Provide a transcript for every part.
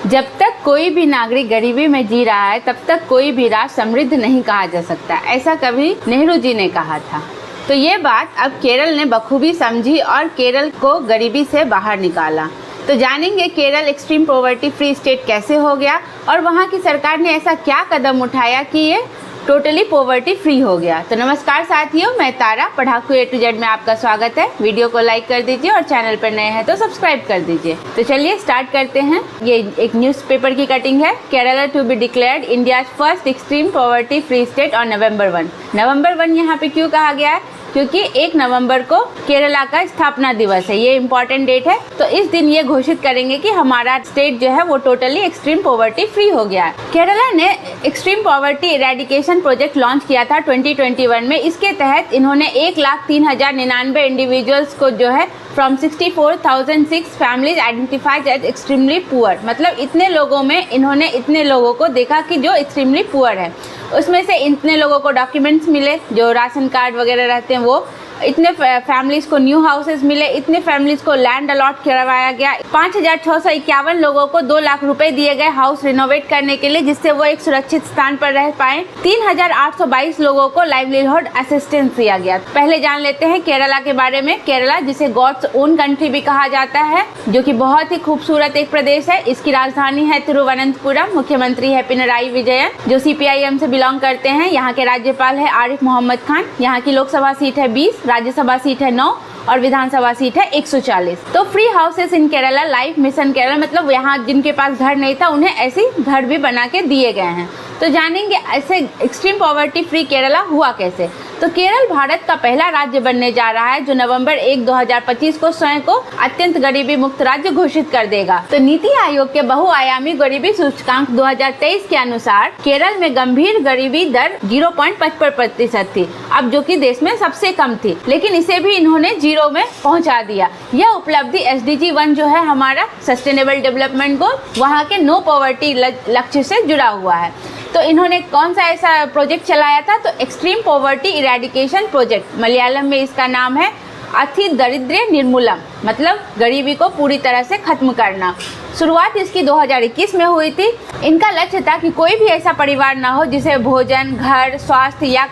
जब तक कोई भी नागरिक गरीबी में जी रहा है तब तक कोई भी राष्ट्र समृद्ध नहीं कहा जा सकता, ऐसा कभी नेहरू जी ने कहा था। तो ये बात अब केरल ने बखूबी समझी और केरल को गरीबी से बाहर निकाला। तो जानेंगे Kerala extreme poverty free state कैसे हो गया और वहाँ की सरकार ने ऐसा क्या कदम उठाया कि ये टोटली पॉवर्टी फ्री हो गया। तो नमस्कार साथियों, मैं तारा पढ़ाकू A to Z में आपका स्वागत है। वीडियो को लाइक कर दीजिए और चैनल पर नए हैं तो सब्सक्राइब कर दीजिए। तो चलिए स्टार्ट करते हैं। ये एक न्यूज़पेपर की कटिंग है। Kerala to be declared India first extreme poverty free state on November 1। November 1 यहाँ पे क्यों कहा गया है? क्योंकि 1 नवंबर को केरला का स्थापना दिवस है, ये इम्पोर्टेंट डेट है। तो इस दिन ये घोषित करेंगे कि हमारा स्टेट जो है वो टोटली एक्सट्रीम पॉवर्टी फ्री हो गया है। केरला ने extreme poverty eradication project launch किया था 2021 में। इसके तहत इन्होंने 1,03,099 इंडिविजुअल्स को जो है from 64,006 families identified as extremely poor, मतलब इतने लोगों में इन्होंने इतने लोगों को देखा कि जो एक्सट्रीमली पुअर है। उसमें से इतने लोगों को डॉक्यूमेंट्स मिले, जो राशन कार्ड वगैरह रहते हैं वो, इतने फैमिलीज को न्यू हाउसेज मिले, इतने फैमिलीज को लैंड अलॉट करवाया गया। 5,651 लोगों को 2 लाख रुपए दिए गए हाउस रिनोवेट करने के लिए, जिससे वो एक सुरक्षित स्थान पर रह पाए। 3,822 लोगों को लाइवलीहुड असिस्टेंस दिया गया। पहले जान लेते हैं केरला के बारे में। केरला, जिसे गॉड्स ओन कंट्री भी कहा जाता है, जो कि बहुत ही खूबसूरत एक प्रदेश है। इसकी राजधानी है तिरुवनंतपुरम। मुख्यमंत्री है पिनराई विजयन, जो CPIM से बिलोंग करते हैं। यहाँ के राज्यपाल है आरिफ मोहम्मद खान। यहाँ की लोकसभा सीट है 20, राज्यसभा सीट है 9 और विधानसभा सीट है 140। तो फ्री हाउसेस इन केरला, लाइफ मिशन केरला, मतलब यहाँ जिनके पास घर नहीं था उन्हें ऐसी घर भी बना के दिए गए हैं। तो जानेंगे ऐसे एक्सट्रीम पॉवर्टी फ्री केरला हुआ कैसे। तो केरल भारत का पहला राज्य बनने जा रहा है जो नवंबर 1, 2025 को स्वयं को अत्यंत गरीबी मुक्त राज्य घोषित कर देगा। तो नीति आयोग के बहुआयामी गरीबी सूचकांक 2023 के अनुसार केरल में गंभीर गरीबी दर 0.55% थी, अब जो कि देश में सबसे कम थी, लेकिन इसे भी इन्होंने 0 में पहुंचा दिया। यह उपलब्धि SDG 1 जो है हमारा सस्टेनेबल डेवलपमेंट गोल, वहाँ के नो पॉवर्टी लक्ष्य से जुड़ा हुआ है। तो इन्होंने कौन सा ऐसा प्रोजेक्ट चलाया था? तो extreme poverty eradication project, Malayalam में इसका नाम है अति दरिद्र निर्मूलम, मतलब गरीबी को पूरी तरह से खत्म करना। शुरुआत इसकी 2021 में हुई थी। इनका लक्ष्य था कि कोई भी ऐसा परिवार ना हो जिसे भोजन, घर, स्वास्थ्य या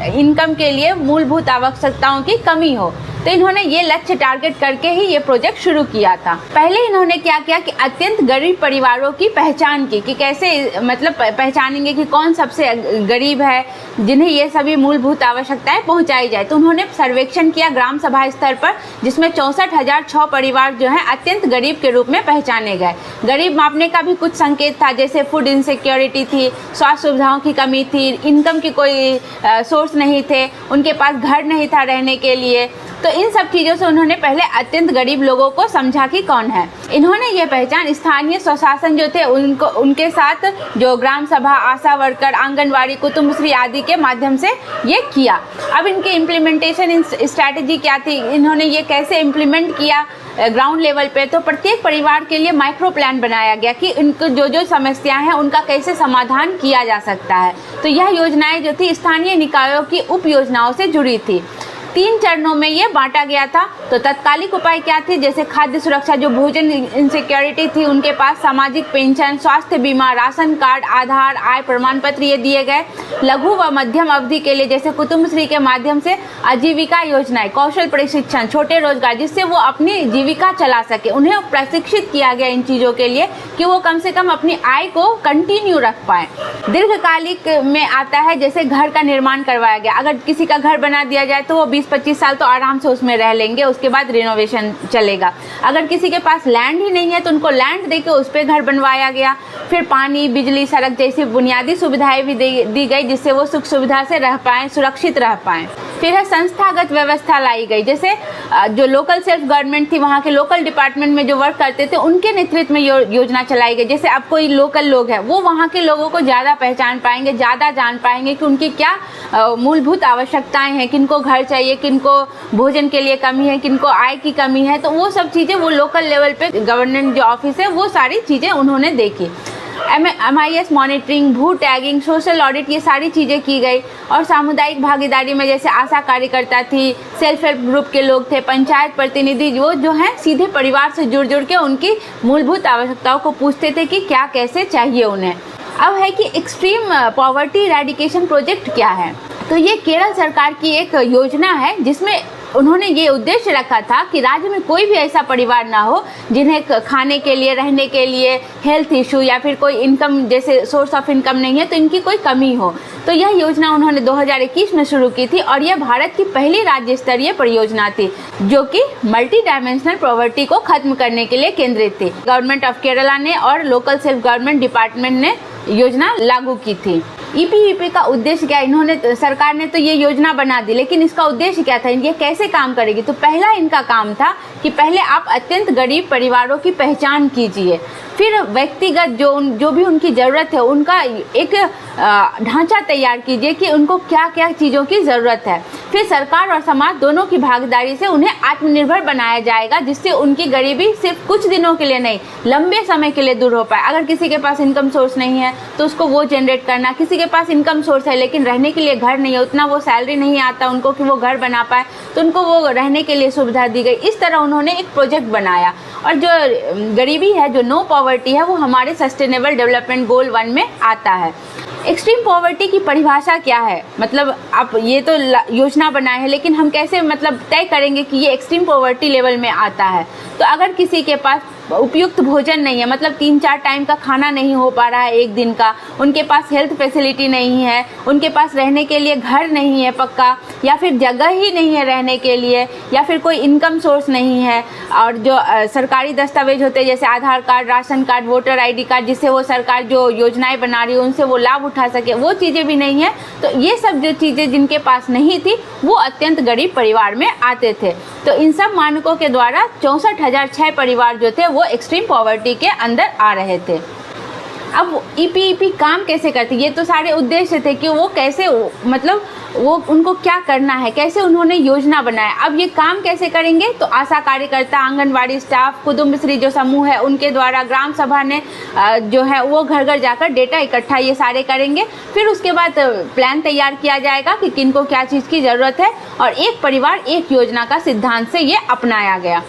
इनकम के लिए मूलभूत आवश्यकताओं की कमी हो। तो इन्होंने ये लक्ष्य टारगेट करके ही ये प्रोजेक्ट शुरू किया था। पहले इन्होंने क्या किया कि अत्यंत गरीब परिवारों की पहचान की, कि कैसे मतलब पहचानेंगे कि कौन सबसे गरीब है जिन्हें ये सभी मूलभूत आवश्यकताएं पहुंचाई जाए। तो उन्होंने सर्वेक्षण किया ग्राम सभा स्तर पर, जिसमें 64,006 परिवार जो है अत्यंत गरीब के रूप में पहचाने गए। गरीब मापने का भी कुछ संकेत था, जैसे फूड इनसिक्योरिटी थी, स्वास्थ्य सुविधाओं की कमी थी, इनकम की कोई सोर्स नहीं थे, उनके पास घर नहीं था रहने के लिए। तो इन सब चीज़ों से उन्होंने पहले अत्यंत गरीब लोगों को समझा कि कौन है। इन्होंने ये पहचान स्थानीय स्वशासन जो थे उनके साथ, जो ग्राम सभा, आशा वर्कर, आंगनवाड़ी, कुटुंबश्री आदि के माध्यम से ये किया। अब इनकी इम्प्लीमेंटेशन स्ट्रैटेजी क्या थी, इन्होंने ये कैसे इम्प्लीमेंट किया ग्राउंड लेवल पे? तो प्रत्येक परिवार के लिए माइक्रो प्लान बनाया गया कि इनको जो समस्याएं हैं उनका कैसे समाधान किया जा सकता है। तो यह योजनाएं जो थी स्थानीय निकायों की उप योजनाओं से जुड़ी थी। 3 चरणों में ये बांटा गया था। तो तत्कालिक उपाय क्या थे? जैसे खाद्य सुरक्षा, जो भोजन इनसिक्योरिटी थी उनके पास सामाजिक पेंशन, स्वास्थ्य बीमा, राशन कार्ड, आधार, आय प्रमाण पत्र ये दिए गए। लघु व मध्यम अवधि के लिए जैसे कुटुंबश्री के माध्यम से आजीविका योजनाएं, कौशल प्रशिक्षण, छोटे रोजगार, जिससे वो अपनी जीविका चला सके। उन्हें प्रशिक्षित किया गया इन चीज़ों के लिए कि वो कम से कम अपनी आय को कंटिन्यू रख पाए। दीर्घकालिक में आता है जैसे घर का निर्माण करवाया गया। अगर किसी का घर बना दिया जाए तो वो 20-25 साल तो आराम से उसमें रह लेंगे, उसके बाद रिनोवेशन चलेगा। अगर किसी के पास लैंड ही नहीं है तो उनको लैंड देके उस पर घर बनवाया गया। फिर पानी, बिजली, सड़क जैसी बुनियादी सुविधाएं भी दी गई, जिससे वो सुख सुविधा से रह पाएँ, सुरक्षित रह पाएँ। फिर है संस्थागत व्यवस्था लाई गई, जैसे जो लोकल सेल्फ गवर्नमेंट थी, वहाँ के लोकल डिपार्टमेंट में जो वर्क करते थे उनके नेतृत्व में योजना चलाई गई। जैसे अब कोई लोकल लोग हैं, वो वहाँ के लोगों को ज़्यादा पहचान पाएंगे, ज़्यादा जान पाएंगे कि उनकी क्या मूलभूत आवश्यकताएं हैं, किनको घर चाहिए, किनको भोजन के लिए कमी है, किनको आय की कमी है। तो वो सब चीज़ें वो लोकल लेवल पे गवर्नमेंट जो ऑफिस है वो सारी चीज़ें उन्होंने देखी। MIS मॉनिटरिंग, भू टैगिंग, सोशल ऑडिट, ये सारी चीज़ें की गई। और सामुदायिक भागीदारी में जैसे आशा कार्यकर्ता थी, सेल्फ हेल्प ग्रुप के लोग थे, पंचायत प्रतिनिधि, वो जो हैं सीधे परिवार से जुड़ के उनकी मूलभूत आवश्यकताओं को पूछते थे कि क्या कैसे चाहिए उन्हें। अब है कि एक्सट्रीम पॉवर्टी इरेडिकेशन प्रोजेक्ट क्या है। तो ये केरल सरकार की एक योजना है जिसमें उन्होंने ये उद्देश्य रखा था कि राज्य में कोई भी ऐसा परिवार ना हो जिन्हें खाने के लिए, रहने के लिए, हेल्थ इशू या फिर कोई इनकम जैसे सोर्स ऑफ इनकम नहीं है तो इनकी कोई कमी हो। तो यह योजना उन्होंने 2021 में शुरू की थी और यह भारत की पहली राज्य स्तरीय परियोजना थी जो कि मल्टी डायमेंशनल पॉवर्टी को खत्म करने के लिए केंद्रित थी। गवर्नमेंट ऑफ केरला ने और लोकल सेल्फ गवर्नमेंट डिपार्टमेंट ने योजना लागू की थी। EPEP का उद्देश्य क्या, इन्होंने सरकार ने तो ये योजना बना दी, लेकिन इसका उद्देश्य क्या था, ये कैसे काम करेगी। तो पहला इनका काम था कि पहले आप अत्यंत गरीब परिवारों की पहचान कीजिए, फिर व्यक्तिगत जो भी उनकी ज़रूरत है उनका एक ढांचा तैयार कीजिए कि उनको क्या क्या चीज़ों की ज़रूरत है। फिर सरकार और समाज दोनों की भागीदारी से उन्हें आत्मनिर्भर बनाया जाएगा, जिससे उनकी गरीबी सिर्फ कुछ दिनों के लिए नहीं, लंबे समय के लिए दूर हो पाए। अगर किसी के पास इनकम सोर्स नहीं है तो उसको वो जनरेट करना, किसी के पास इनकम सोर्स है लेकिन रहने के लिए घर नहीं है, उतना वो सैलरी नहीं आता उनको कि वो घर बना पाए, तो उनको वो रहने के लिए सुविधा दी गई। इस तरह उन्होंने एक प्रोजेक्ट बनाया। और जो गरीबी है, जो नो पॉवर्टी है, वो हमारे सस्टेनेबल डेवलपमेंट गोल 1 में आता है। एक्सट्रीम पॉवर्टी की परिभाषा क्या है, मतलब आप ये तो योजना बनाए हैं लेकिन हम कैसे मतलब तय करेंगे कि ये एक्सट्रीम पॉवर्टी लेवल में आता है। तो अगर किसी के पास उपयुक्त भोजन नहीं है, मतलब 3-4 टाइम का खाना नहीं हो पा रहा है एक दिन का, उनके पास हेल्थ फैसिलिटी नहीं है, उनके पास रहने के लिए घर नहीं है पक्का, या फिर जगह ही नहीं है रहने के लिए, या फिर कोई इनकम सोर्स नहीं है, और जो सरकारी दस्तावेज होते हैं जैसे Aadhaar card, ration card, voter ID card, जिससे वो सरकार जो योजनाएं बना रही है उनसे वो लाभ उठा सके, वो चीज़ें भी नहीं है। तो ये सब जो चीज़ें जिनके पास नहीं थी वो अत्यंत गरीब परिवार में आते थे। तो इन सब मानकों के द्वारा 64,006 परिवार जो थे वो एक्सट्रीम पॉवर्टी के अंदर आ रहे थे। अब EPEP काम कैसे करती, ये तो सारे उद्देश्य थे कि वो कैसे मतलब वो उनको क्या करना है, कैसे उन्होंने योजना बनाया। अब ये काम कैसे करेंगे, तो आशा कार्यकर्ता, आंगनवाड़ी स्टाफ, कुटुंबश्री जो समूह है उनके द्वारा ग्राम सभा ने जो है वो घर घर जाकर डेटा इकट्ठा ये सारे करेंगे। फिर उसके बाद प्लान तैयार किया जाएगा कि किनको क्या चीज़ की ज़रूरत है, और एक परिवार एक योजना का सिद्धांत से ये अपनाया गया।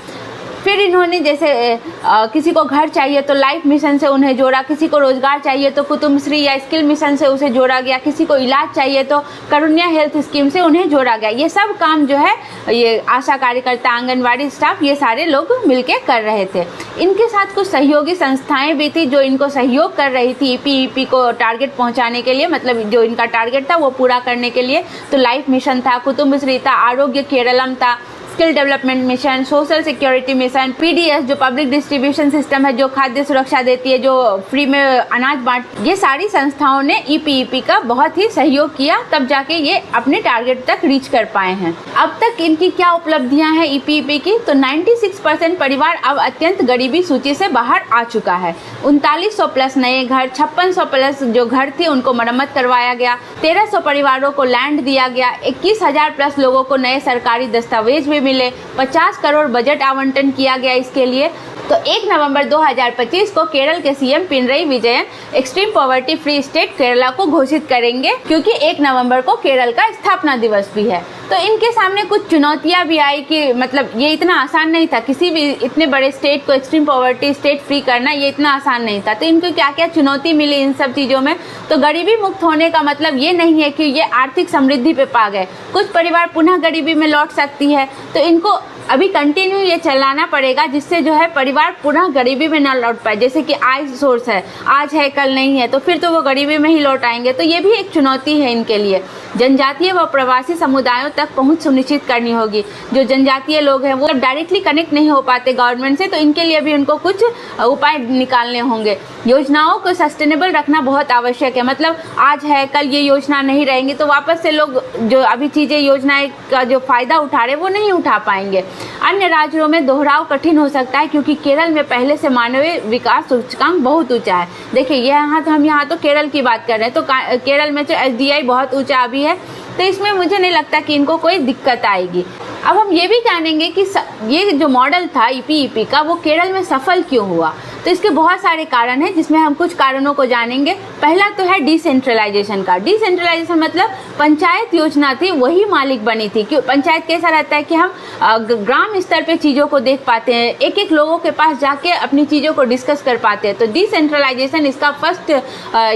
फिर इन्होंने जैसे किसी को घर चाहिए तो लाइफ मिशन से उन्हें जोड़ा, किसी को रोजगार चाहिए तो कुटुंबश्री या स्किल मिशन से उसे जोड़ा गया, किसी को इलाज चाहिए तो करुण्या हेल्थ स्कीम से उन्हें जोड़ा गया। ये सब काम जो है ये आशा कार्यकर्ता, आंगनवाड़ी स्टाफ, ये सारे लोग मिलके कर रहे थे। इनके साथ कुछ सहयोगी संस्थाएं भी थी जो इनको सहयोग कर रही थी EPEP को टारगेट पहुँचाने के लिए, मतलब जो इनका टारगेट था वो पूरा करने के लिए। तो लाइफ मिशन था, कुटुंबश्री था, आरोग्य केरलम था, skill development mission, social security mission, PDS जो पब्लिक डिस्ट्रीब्यूशन सिस्टम है जो खाद्य सुरक्षा देती है, जो फ्री में अनाज बांट, ये सारी संस्थाओं ने EPEP का बहुत ही सहयोग किया, तब जाके ये अपने टारगेट तक रीच कर पाए हैं। अब तक इनकी क्या उपलब्धियां हैं EPEP की, तो 96% परिवार अब अत्यंत गरीबी सूची से बाहर आ चुका है। 3900 प्लस नए घर, 5600 प्लस जो घर थे उनको मरम्मत करवाया गया, 1300 परिवारों को लैंड दिया गया, 21,000 प्लस लोगों को नए सरकारी दस्तावेज भी मिले, 50 करोड़ बजट आवंटन किया गया इसके लिए। तो 1 नवंबर 2025 को केरल के CM Pinarayi Vijayan extreme poverty free state Kerala को घोषित करेंगे, क्योंकि 1 नवंबर को केरल का स्थापना दिवस भी है। तो इनके सामने कुछ चुनौतियां भी आई कि मतलब ये इतना आसान नहीं था, किसी भी इतने बड़े स्टेट को एक्सट्रीम पॉवर्टी स्टेट फ्री करना ये इतना आसान नहीं था। तो इनको क्या क्या चुनौती मिली इन सब चीज़ों में, तो गरीबी मुक्त होने का मतलब ये नहीं है कि ये आर्थिक समृद्धि पे पा गए, कुछ परिवार पुनः गरीबी में लौट सकती है। तो इनको अभी कंटिन्यू ये चलाना पड़ेगा जिससे जो है परिवार पुनः गरीबी में न लौट पाए। जैसे कि आय सोर्स है, आज है कल नहीं है, तो फिर तो वो गरीबी में ही लौट आएंगे। तो ये भी एक चुनौती है इनके लिए। जनजातीय व प्रवासी समुदायों तक पहुंच सुनिश्चित करनी होगी। जो जनजातीय लोग हैं वो डायरेक्टली कनेक्ट नहीं हो पाते गवर्नमेंट से, तो इनके लिए भी उनको कुछ उपाय निकालने होंगे। योजनाओं को सस्टेनेबल रखना बहुत आवश्यक है, मतलब आज है कल ये योजना नहीं रहेंगी तो वापस से लोग जो अभी चीज़ें योजनाएं का जो फ़ायदा उठा रहे वो नहीं उठा पाएंगे। अन्य राज्यों में दोहराव कठिन हो सकता है, क्योंकि केरल में पहले से मानवीय विकास सूचकांक बहुत ऊंचा है। देखिए हम यहाँ तो केरल की बात कर रहे हैं, तो केरल में जो SDI बहुत ऊंचा अभी है, तो इसमें मुझे नहीं लगता कि इनको कोई दिक्कत आएगी। अब हम ये भी जानेंगे कि ये जो मॉडल था EPEP का वो केरल में सफल क्यों हुआ। तो इसके बहुत सारे कारण हैं, जिसमें हम कुछ कारणों को जानेंगे। पहला तो है डिसेंट्रलाइजेशन का। डिसेंट्रलाइजेशन मतलब पंचायत योजना थी वही मालिक बनी थी। क्यों? पंचायत कैसा रहता है कि हम ग्राम स्तर पे चीज़ों को देख पाते हैं, एक एक लोगों के पास जाके अपनी चीज़ों को डिस्कस कर पाते हैं। तो डिसेंट्रलाइजेशन इसका फर्स्ट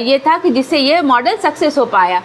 ये था कि जिससे ये मॉडल सक्सेस हो पाया।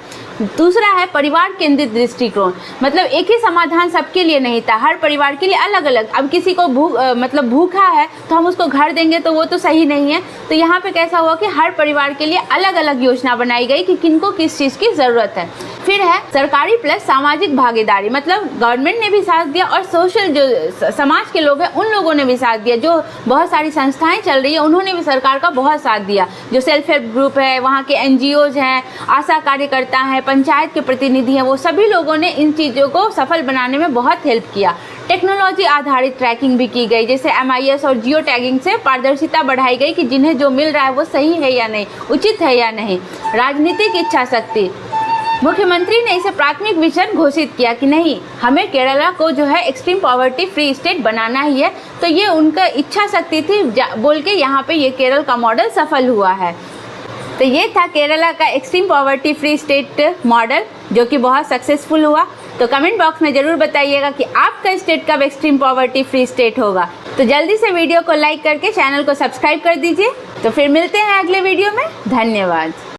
दूसरा है परिवार केंद्रित दृष्टिकोण, मतलब एक ही समाधान सबके लिए नहीं था, हर परिवार के लिए अलग अलग। अब किसी को भूखा है तो हम उसको घर देंगे तो वो तो सही नहीं है। तो यहाँ पे कैसा हुआ कि हर परिवार के लिए अलग अलग योजना बनाई गई कि किनको किस चीज़ की ज़रूरत है। फिर है सरकारी प्लस सामाजिक भागीदारी, मतलब गवर्नमेंट ने भी साथ दिया और सोशल जो समाज के लोग हैं उन लोगों ने भी साथ दिया। जो बहुत सारी संस्थाएं चल रही है उन्होंने भी सरकार का बहुत साथ दिया। जो सेल्फ हेल्प ग्रुप है, वहाँ के NGOs हैं, आशा कार्यकर्ता हैं, पंचायत के प्रतिनिधि हैं, वो सभी लोगों ने इन चीज़ों को सफल बनाने में बहुत हेल्प किया। टेक्नोलॉजी आधारित ट्रैकिंग भी की गई, जैसे MIS और जियो टैगिंग से पारदर्शिता बढ़ाई गई कि जिन्हें जो मिल रहा है वो सही है या नहीं, उचित है या नहीं। राजनीतिक इच्छा शक्ति, मुख्यमंत्री ने इसे प्राथमिक विजन घोषित किया कि नहीं, हमें केरला को जो है एक्सट्रीम पॉवर्टी फ्री स्टेट बनाना ही है। तो ये उनका इच्छा शक्ति थी बोल के यहाँ पे ये केरल का मॉडल सफल हुआ है। तो ये था केरला का extreme poverty free state model, जो कि बहुत सक्सेसफुल हुआ। तो कमेंट बॉक्स में ज़रूर बताइएगा कि आपका स्टेट कब एक्सट्रीम पॉवर्टी फ्री स्टेट होगा। तो जल्दी से वीडियो को लाइक करके चैनल को सब्सक्राइब कर दीजिए। तो फिर मिलते हैं अगले वीडियो में। धन्यवाद।